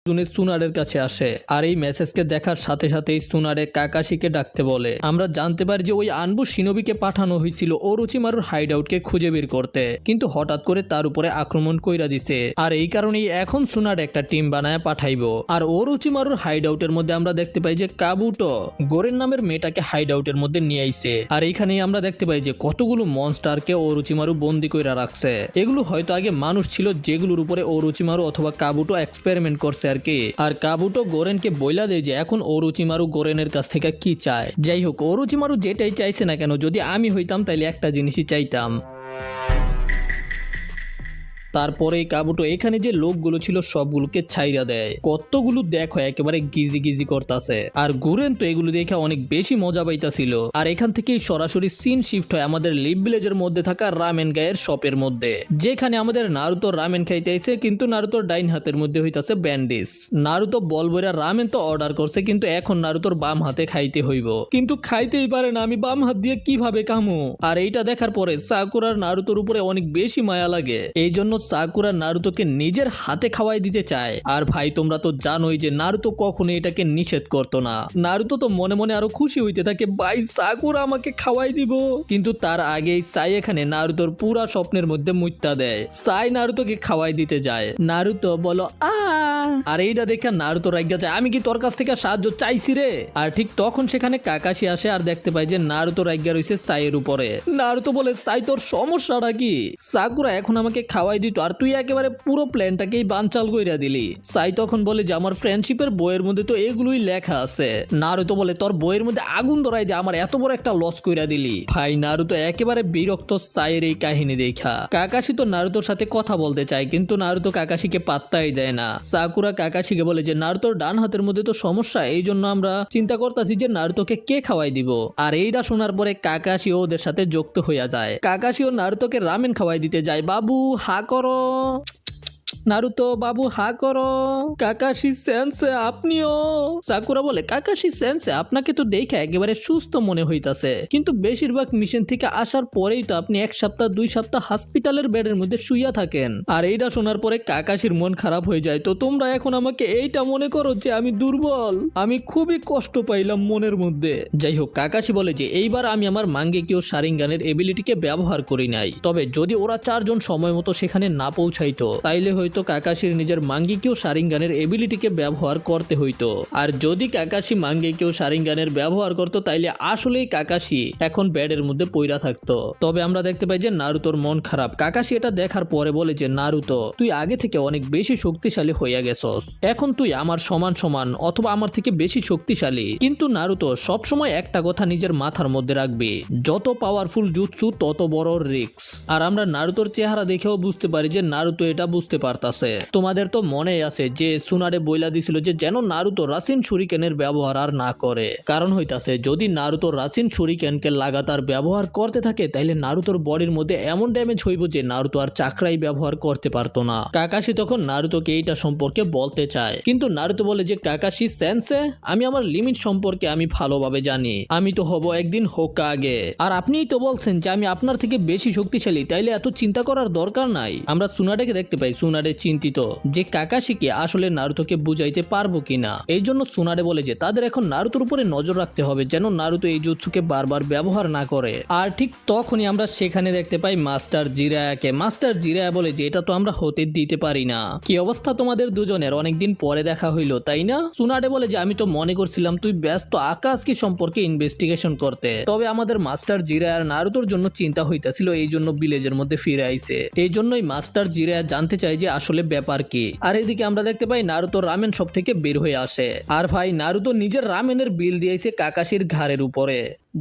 জুনে সুনারের কাছে আসে আর এই মেসেজকে দেখার সাথে সাথেই সুনারে কাকাশিকে ডাকতে বলে। আমরা জানতে পারি যে ওই আনবু শিনোবিকে পাঠানো হয়েছিল ওরোচিমারুর হাইড আউটকে খুঁজে বের করতে, কিন্তু হঠাৎ করে তার উপরে আক্রমণ কইরা দিছে। আর এই কারণেই এখন সুনার একটা টিম বানায় পাঠাইবো। আর ওরোচিমারুর হাইড আউটের মধ্যে আমরা দেখতে পাই যে কাবুটো গোরেন নামের মেয়েটাকে হাইড আউটের মধ্যে নিয়ে আইছে। আর এইখানেই আমরা দেখতে পাই যে কতগুলো মনস্টারকে ওরোচিমারু বন্দি কইরা রাখছে। এগুলো হয়তো আগে মানুষ ছিল যেগুলোর উপরে ওরোচিমারু অথবা কাবুটো এক্সপেরিমেন্ট করছে আর কি। আর কাবুটো গোরেনকে বইলা দেয় যে এখন ওরোচিমারু গোরেনের কাছ থেকে কি চায়। যাই হোক, ওরোচিমারু যেটাই চাইছে না কেন, যদি আমি হইতাম তাইলে একটা জিনিসই চাইতাম। তারপরে কাবুটো এখানে যে লোকগুলো ছিল সবগুলোকে ছাইরা দেয়। কতগুলো দেখো একেবারে গিজি গিজি করতেছে। আর গোরেন তো এগুলো দেখে অনেক বেশি মজা পাইতাছিল। আর এখান থেকেই সরাসরি সিন শিফট হয় আমাদের লিভ ভিলেজের মধ্যে থাকা রামেন গায়ের শপের মধ্যে, যেখানে আমাদের নারুতো রামেন খাইতে আইছে, কিন্তু নারুতোর ডাইন হাতের মধ্যে হইতাছে ব্যান্ডিজ। নারুতো বল বইরা রামেন তো অর্ডার করছে, কিন্তু এখন নারুতোর বাম হাতে খাইতে হইব, কিন্তু খাইতেই পারে না। আমি বাম হাত দিয়ে কিভাবে কামু? আর এইটা দেখার পরে সাকুরার নারুতোর উপরে অনেক বেশি মায়া লাগে। এই জন্য সাকুরা নারুতোকে নিজের হাতে খাওয়াই দিতে চায়। আর ভাই তোমরা তো জানোই যে নারুতো কখনো এটাকে নিষেধ করতো না। নারুতো তো মনে মনে আরো খুশি হইতে থাকে, ভাই সাকুরা আমাকে খাওয়াই দিব। কিন্তু তার আগেই সাই এখানে নারুতোর পুরা স্বপ্নের মধ্যে মুইত্তা দেয়। সাই নারুতোকে খাওয়াই দিতে যায়। নারুতো বলো আ। আর এইটা দেখে নারুতো রাইগা যায়, আমি কি তোর কাছ থেকে সাহায্য চাইছি রে? আর ঠিক তখন সেখানে কাকাশি আসে আর দেখতে পাই যে নারুতো রাইগা রইছে সাইয়ের উপরে। নারুতো বলে, সাই তোর সমস্যাটা কি? সাকুরা এখন আমাকে খাওয়াই দিত আর তুই একেবারে পুরো প্ল্যানটাকেই বানচাল কইরা দিলি। সাই তখন বলে যে আমার ফ্রেন্ডশিপের বইয়ের মধ্যে তো এগুলোই লেখা আছে। নারুতো বলে, তোর বইয়ের মধ্যে আগুন ধরাই দে, আমার এত বড় একটা লস কইরা দিলি। ভাই নারুতো একেবারে বিরক্ত সাইয়ের এই কাহিনী দেখা। কাকাশি তো নারুতোর সাথে কথা বলতে চায়, কিন্তু নারুতো কাকাশিকে পাত্তাই দেয় না। সাকুরা কাকাশিকে বলে যে নারুতোর ডান হাতের মধ্যে তো সমস্যা, এই জন্য আমরা চিন্তা করতেছি যে নারুতোকে কে খাওয়াই দিব। আর এইটা শোনার পরে কাকাশি ওদের সাথে যুক্ত হইয়া যায়। কাকাশি ও নারুতোকে রামেন খাওয়াই দিতে যায়। বাবু হা করো। নারুতো বাবু হা করো। কাকাশি সেন্সে আপনিও? সাকুরা বলে, কাকাশি সেন্সে আপনাকে তো দেখে একেবারে সুস্থ মনে হইতাছে, কিন্তু বেশিরভাগ মিশন থেকে আসার পরেই তো আপনি 1 সপ্তাহ 2 সপ্তাহ হসপিটালের বেডের মধ্যে শুইয়া থাকেন। আর এইটা শোনার পরে কাকাশির মন খারাপ হয়ে যায়। তো তোমরা এখন আমাকে এইটা মনে করো যে আমি দুর্বল? আমি খুবই কষ্ট পাইলাম মনের মধ্যে। যাই হোক, কাকাশি বলে যে এইবার আমি আমার মাঙ্গেকিও শারিঙ্গানের এবিলিটিকে ব্যবহার করি নাই, তবে যদি ওরা 4 জন সময় মতো সেখানে না পৌঁছাইতো তাইলে হয়তো কাকাশির নিজের মাঙ্গেকিও শারিঙ্গানের এবিলিটিকে ব্যবহার করতে হইতো। আর যদি কাকাশি মাঙ্গেকিও শারিঙ্গানের ব্যবহার করতো তাইলে আসলেই কাকাশি এখন বেডের মধ্যে পইরা থাকতো। তবে আমরা দেখতে পাই যে নারুতোর মন খারাপ। কাকাশি এটা দেখার পরে বলে যে নারুতো, তুই আগে থেকে অনেক বেশি শক্তিশালী হইয়া গেছস, এখন তুই আমার সমান সমান অথবা আমার থেকে বেশি শক্তিশালী। কিন্তু নারুতো সবসময় একটা কথা নিজের মাথার মধ্যে রাখবি, যত পাওয়ারফুল জুৎসু তত বড় রিস্ক। আর আমরা নারুতোর চেহারা দেখেও বুঝতে পারি যে নারুতো এটা বুঝতে পারতাছে। তোমাদের তো মনে আছে যে সুনারে বইলা দিছিল যে যেন নারুতো রাসিন শুরিকেনের ব্যবহার আর না করে। কারণ হইতাছে যদি নারুতো রাসিন শুরিকেনকে লাগাতার ব্যবহার করতে থাকে তাইলে নারুতোর বডির মধ্যে এমন ড্যামেজ হইব যে নারুতো আর চাকরাই ব্যবহার করতে পারতো না। কাকাশি তখন নারুতোকে এইটা সম্পর্কে বলতে চায়, কিন্তু নারুতো বলে যে কাকাশি সেন্সে, আমি আমার লিমিট সম্পর্কে আমি ভালোভাবে জানি। আমি তো হব একদিন হোকাগে, আর আপনিই তো বলছেন যে আমি আপনার থেকে বেশি শক্তিশালী, তাইলে এত চিন্তা করার দরকার নাই। আমরা সুনারেকে দেখতে পাই, সুনারে চিন্তিত যে কাকাশিকে আসলে নারুতোকে বুঝাইতে পারবো কিনা। এই জন্য সুনারে বলে যে তাদের এখন নারুতোর উপরে নজর রাখতে হবে যেন নারুতো এই জুৎসুকে বারবার ব্যবহার না করে। আর ঠিক তখনই আমরা সেখানে দেখতে পাই মাস্টার জিরায়াকে। মাস্টার জিরায়া বলে যে এটা তো আমরা হতে দিতে পারি না। কি অবস্থা তোমাদের দুজনের? অনেকদিন পরে দেখা হইলো তাই না? সুনারে বলে যে আমি তো মনে করছিলাম তুই ব্যস্ত আকাশকি সম্পর্কে ইনভেস্টিগেশন করতে, তবে আমাদের মাস্টার জিরায়ার নারুতোর জন্য চিন্তা হইতাছিল, এই জন্য ভিলেজের মধ্যে ফিরে আইছে। এই জন্যই মাস্টার জিরায়া জানতে চাই যে আসলে ব্যাপার কি। আর এদিকে আমরা দেখতে পাই নারুতো রামেন শপ থেকে বের হয়ে আসে। আর ভাই নারুতো নিজের রামেনের বিল দিয়েছে কাকাশির ঘাড়ের উপরে।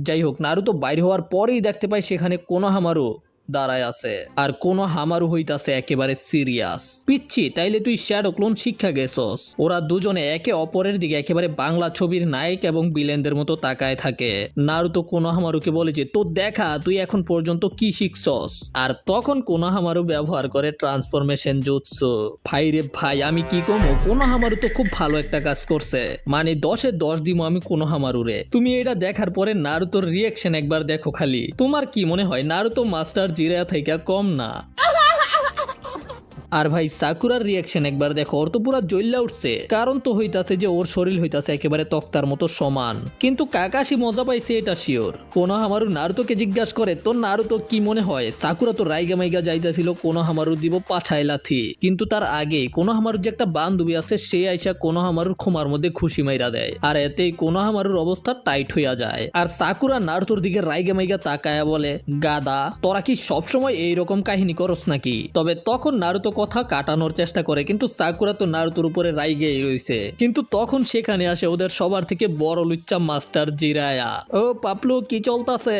যাই হোক, নারুতো বাইরে হওয়ার পরেই দেখতে পাই সেখানে কোনোহামারু দাঁড়ায় আছে। আর কোনোহামারু হইতাছে একেবারে সিরিয়াস। পিচ্ছি, তাইলে তুই শ্যাডো ক্লোন শিক্ষা গেছস? ওরা দুজনে একে অপরের দিকে একেবারে বাংলা ছবির নায়ক এবং ভিলেনদের মতো তাকায় থাকে। নারুতো কোনোহামারুকে বলে যে তোর দেখা তুই এখন পর্যন্ত কি শিখছস। আর তখন কোনোহামারু ব্যবহার করে ট্রান্সফরমেশন জুৎসু। ভাই রে ভাই, আমি কি কমো, কোনোহামারু তো খুব ভালো একটা কাজ করছে, মানে 10-এ 10 দিমো আমি কোনোহামারুরে। তুমি এটা দেখার পরে নারুতোর রিয়াকশন একবার দেখো খালি। তোমার কি মনে হয় নারুতো মাস্টার জিরায়া থেকে কম না? আর ভাই সাকুরার রিয়াকশন একবার দেখো, ওর তো পুরা জ্বললা উঠছে। কারণ তো হইতাছে যে ওর শরীর হইতাছে একেবারে তক্তার মতো সমান। কিন্তু কাকাশি মজা পাইছে এটা শিওর। কোনোহামারু নারুতোকে জিজ্ঞাসা করে, তোর নারুতো কি মনে হয়? সাকুরা তো রাইগা মাইগা যাইতেছিল কোনোহামারু দিব পাছায় লাথি। কিন্তু তার আগে কোনোহামারুর যে একটা বান্ধবী আছে সে আইসা কোনোহামারুর খোমার মধ্যে খুশি মাইরা দেয়। আর এতেই কোনোহামারুর অবস্থা টাইট হইয়া যায়। আর সাকুরা নারুতোর দিকে রাইগা মাইগা তাকায়া বলে, গাদা তোরা কি সবসময় এইরকম কাহিনী করস নাকি? তবে তখন নারুতো কথা কাটানোর চেষ্টা করে, কিন্তু সাকুরা তো নারুতোর উপরে রাইগেই রইছে। কিন্তু তখন সেখানে আসে ওদের সবার থেকে বড় লুচ্চা মাস্টার জিরায়া। ও পাপলু কি চলতাছে?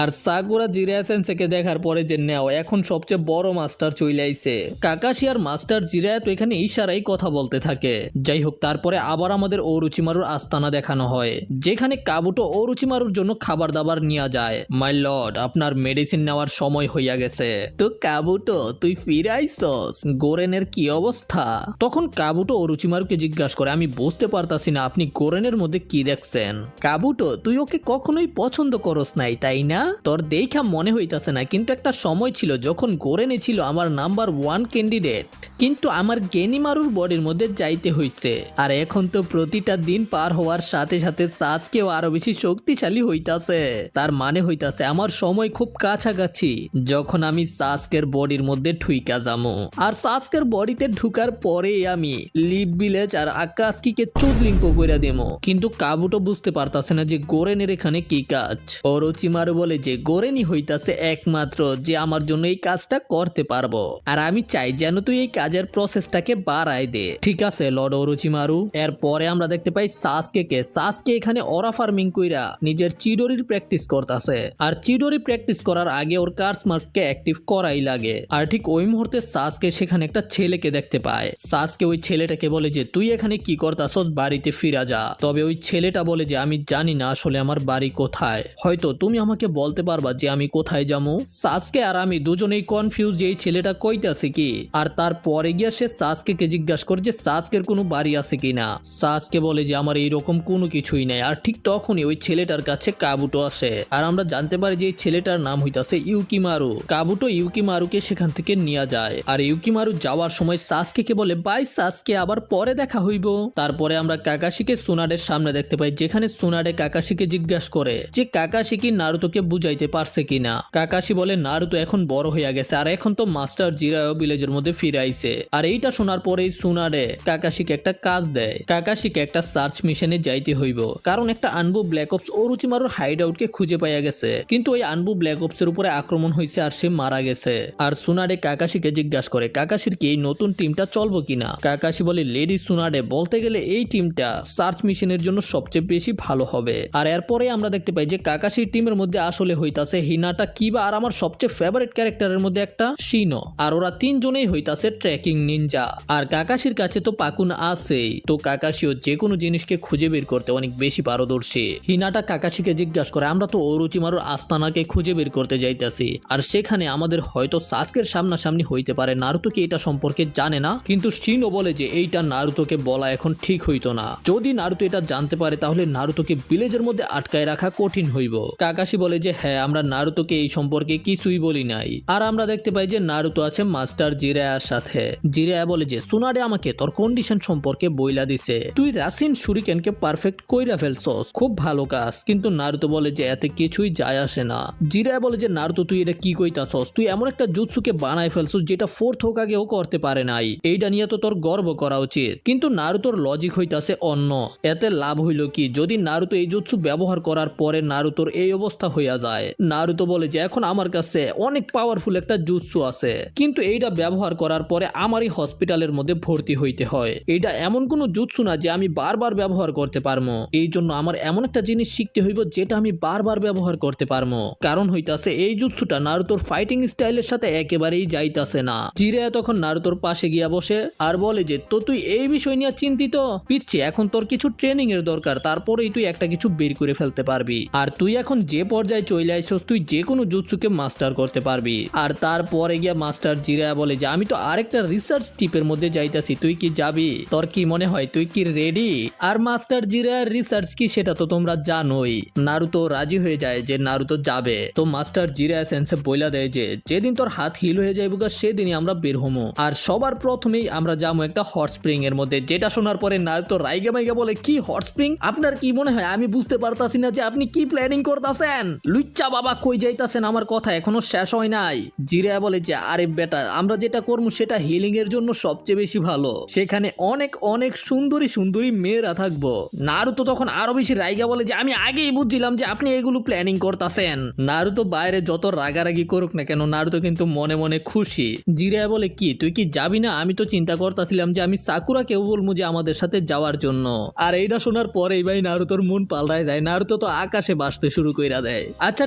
আর সাকুরা জিরায়া সেন্সেকে দেখার পরে যে নেও এখন সবচেয়ে বড় মাস্টার চলে আইছে। কাকাশি আর মাস্টার জিরায়া তো এখানে ইশারাই কথা বলতে থাকে। যাই হোক, তারপরে আবার আমাদের ওরুচিমারুর আস্তানা দেখানো হয়, যেখানে কাবুটো ওরুচিমারুর জন্য খাবার দাবার নিয়ে যায়। মাই লর্ড, আপনার মেডিসিন নেওয়ার সময় হইয়া গেছে। তো কাবুটো তুই ফিরে আইছস, গোরেনের কি অবস্থা? তখন কাবুটো ওরুচিমারুকে জিজ্ঞাসা করে, আমি বুঝতে পারতাছি না আপনি গোরেনের মধ্যে কি দেখছেন। কাবুটো তুই ওকে কখনোই পছন্দ করস নাই তাই না? তোর দেখা মনে হইতাছে না, কিন্তু একটা সময় ছিল যখন গোরেনে ছিল আমার নাম্বার 1 ক্যান্ডিডেট, কিন্তু আমার গেনিমারুর বডির মধ্যে যাইতে হইছে। আর এখন তো প্রতিটা দিন পার হওয়ার সাথে সাথে সাসকেও আরো বেশি শক্তিশালী হইতাছে। তার মানে হইতাছে আমার সময় খুব কাছাকাছি, যখন আমি সাসকের বডির মধ্যে ঠুইকা যামু। আর সাসকের বডিতে ঢুকার পরেই আমি লিভ ভিলেজ আর আকাশকিকে চুদলিঙ্ক কইরা দেমু। কিন্তু কাবুটো বুঝতে পারতাছে না যে গোরেনের এখানে কি কাজ। ওরোচিমারু বলে যে গোরেনই হইতাছে একমাত্র যে আমার জন্য এই কাজটা করতে পারবো, আর আমি চাই যেন তুই এই কাজের প্রসেসটাকে বাড়াই দে। ঠিক আছে লর্ড ওরোচিমারু। এরপরে আমরা দেখতে পাই সাসকে এখানে অরা ফার্মিং কইরা নিজের চিডোরির প্র্যাকটিস করতেছে। আর চিডোরি প্র্যাকটিস করার আগে ওর কার্স মার্ককে অ্যাক্টিভ করাই লাগে। আর ঠিক ওই মুহূর্তে সাসকে সেখানে একটা ছেলেকে দেখতে পায়। সাসকে ওই ছেলেটাকে বলে যে তুই এখানে কি করতাছস, বাড়িতে ফিরা যা। তবে ওই ছেলেটা বলে যে আমি জানি না আসলে আমার বাড়ি কোথায়, হয়তো তুমি আমাকে বলতে পারবা যে আমি কোথায় যাবো। সাসকে আর আমি দুজনেই কনফিউজ যে এই ছেলেটা কইতাছে কি। আর তারপরে গিয়া সে সাসকে জিজ্ঞাসা করে যে সাসকের কোনো বাড়ি আছে কিনা। সাসকে বলে যে আমার এইরকম কোনো কিছুই নাই। আর ঠিক তখনই ওই ছেলেটার কাছে কাবুটো আসে। আর আমরা জানতে পারি যে এই ছেলেটার নাম হইতাছে ইউকিমারু। কাবুটো ইউকিমারুকে সেখান থেকে নিয়ে যায়। আর ইউকিমারু যাওয়ার সময় সাসকে বলে বাই সাসকে, আবার পরে দেখা হইব। তারপরে আমরা কাকাশিকে সুনাডের সামনে দেখতে পাই, যেখানে সুনাডে কাকাশিকে জিজ্ঞাসা করে যে কাকাশি কি নারুতোকে বুঝাইতে পারছে কিনা। কাকাশি বলে নারুতো এখন বড় হইয়া গেছে, আর এখন তো মাস্টার জিরায়ও ভিলেজের মধ্যে ফিরে আইছে। আর এইটা শোনার পরেই সুনাডে কাকাশিকে একটা কাজ দেয়। কাকাশিকে একটা সার্চ মিশনে যাইতে হইব, কারণ একটা আনবু ব্ল্যাক অপস ওরুচিমারুর হাইড আউটকে খুঁজে পাইয়া গেছে। কিন্তু ওই আনবু ব্ল্যাক অপসের উপরে আক্রমণ হয়েছে আর সে মারা গেছে। আর সুনাডে কাকাশিকে জিজ্ঞাসা করে কাকাশির কি এই নতুন টিমটা চলবো কিনা। কাকাশি বলে লেডি সুনাডে, বলতে গেলে এই টিমটা সার্চ মিশনের জন্য সবচেয়ে বেশি ভালো হবে। আর এরপরে আমরা দেখতে পাই যে কাকাশির টিমের মধ্যে আসলে হইতাছে হিনাটা, কিবা আর আমার সবচেয়ে ফেভারিট ক্যারেক্টারের মধ্যে একটা শিনো। আর ওরা তিনজনেই হইতাছে ট্র্যাকিং নিনজা। আর কাকাশির কাছে তো পাকুন আছেই, তো কাকাশিও যে কোনো জিনিসকে খুঁজে বের করতে অনেক বেশি পারদর্শী। হিনাটা কাকাশিকে জিজ্ঞাসা করে আমরা তো ওরোচিমারুর আস্তানাকে খুঁজে বের করতে যাইতাছি, আর সেখানে আমাদের হয়তো সাসকের সামনাসামনি হইতে পারে। নারুতো কি এটা সম্পর্কে জানে না, কিন্তু শিনো বলে যে এইটা নারুতোকে বলা এখন ঠিক হইতো না। যদি নারুতো এটা জানতে পারে তাহলে নারুতোকে ভিলেজের মধ্যে আটকায় রাখা কঠিন হইব। কাকাশি বলে যে হ্যাঁ, আমরা নারুতোকে এই সম্পর্কে কিছুই বলি নাই। আর আমরা দেখতে পাই যে নারুতো আছে মাস্টার জিরায়ার সাথে। জিরায়া বলে যে সুনাডে আমাকে তোর কন্ডিশন সম্পর্কে বইলা দিছে, তুই রাসিন শুরিকেনকে পারফেক্ট কইরা ফেলছস, খুব ভালো কাজ। কিন্তু নারুতো বলে যে এতে কিছুই যায় আসে না। জিরায়া বলে যে নারুতো তুই এটা কি কইতাছস, তুই এমন একটা জুৎসুকে বানায় ফেলছস যেটা ফোর্থ হোকাগেও করতে পারে নাই। এইটা নিয়ে তো তোর গর্ব করা উচিত। কিন্তু নারুতোর লজিক হইতাছে অন্য। এতে লাভ হইল কি যদি নারুতো এই জুৎসু ব্যবহার করার পরে নারুতোর এই অবস্থা হইয়া যায়। নারুতো বলে যে এখন আমার কাছে অনেক পাওয়ারফুল একটা জুৎসু আছে, কিন্তু এইটা ব্যবহার করার পরে আমারই হসপিটালের মধ্যে ভর্তি হইতে হয়। এইটা এমন কোনো জুৎসু না যে আমি বারবার ব্যবহার করতে পারবো। এই জন্য আমার এমন একটা জিনিস শিখতে হইব যেটা আমি বারবার ব্যবহার করতে পারবো। কারণ হইতাছে এই জুৎসুটা নারুতোর ফাইটিং স্টাইলের সাথে একেবারেই যাইতাছে না। জিরায়া তখন নারুতোর পাশে গিয়া বসে আর বলে যে তো তুই এই বিষয় নিয়ে চিন্তিত পিচ্ছি, এখন তোর কিছু ট্রেনিং এর দরকার, তারপরেই তুই একটা কিছু বের করে ফেলতে পারবি। আর তুই এখন যে পর্যায়ে চলে আইছস তুই যে কোনো জুৎসুকে মাস্টার করতে পারবি। আর তারপরে গিয়া মাস্টার জিরায়া বলে যে আমি তো আরেকটা রিসার্চ টিপের মধ্যে যাইতাছি, তুই কি যাবি? তোর কি মনে হয় তুই কি রেডি? আর মাস্টার জিরায়ার রিসার্চ কি সেটা তো তোমরা জানোই। নারুতো রাজি হয়ে যায় যে নারুতো যাবে। তো মাস্টার জিরায়া সেন্সে বইলা দেয় যে যেদিন তোর হাত হিল হয়ে যাইবগা সেদিনই আমরা বের হমো। আর সবার প্রথমেই আমরা যাবো একটা হট স্প্রিং এর মধ্যে, যেটা শোনার পরে নারুতো রাইগা মাইগা বলে, কি হট স্প্রিং? আপনার কি মনে হয় আমি বুঝতে পারতাছি না যে আপনি কি প্ল্যানিং করতেছেন? লুচ্চা বাবা কই যাইতাছেন? আমার কথা এখনো শেষ হয় নাই। জিরা বলে যে আরে বেটা, আমরা যেটা করবো সেটা হিলিং এর জন্য সবচেয়ে বেশি ভালো, সেখানে অনেক অনেক সুন্দরী সুন্দরী মেয়েরা থাকবো। নারুতো তখন আরো বেশি রাইগা বলে যে আমি আগেই বুঝছিলাম যে আপনি এগুলো প্ল্যানিং করতেছেন। নারুতো বাইরে যত রাগারাগি করুক না কেন, নারুতো কিন্তু মনে মনে খুশি। জিরা বলে কি তুই কি যাবি না? আমি তো চিন্তা করতেছিলাম যে আমি সাকুরাকেও বলবো যে আমাদের সাথে যাওয়ার জন্য। আর এইটা শোনার পরেই ভাই নারুতোর মন পাল্টায় যায়, নারুতো তো আকাশে বাসতে শুরু কইরা দেয়। আচ্ছা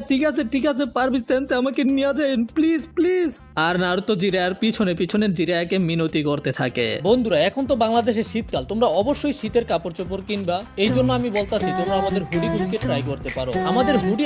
ঠিক আছে পারবি সেন্সে, আমাকে নিয়ে যান প্লিজ প্লিজ। আর নারুতো জিরার পিছনে পিছনে জিরাকে মিনতি করতে থাকে। বন্ধুরা এখন তো বাংলাদেশে শীতকাল, তোমরা অবশ্যই শীতের কাপড় চোপড় কিনবা। এই জন্য আমি বলতাছি তোমরা আমাদের হুডিগুলোকে ট্রাই করতে পারো। আমাদের হুডি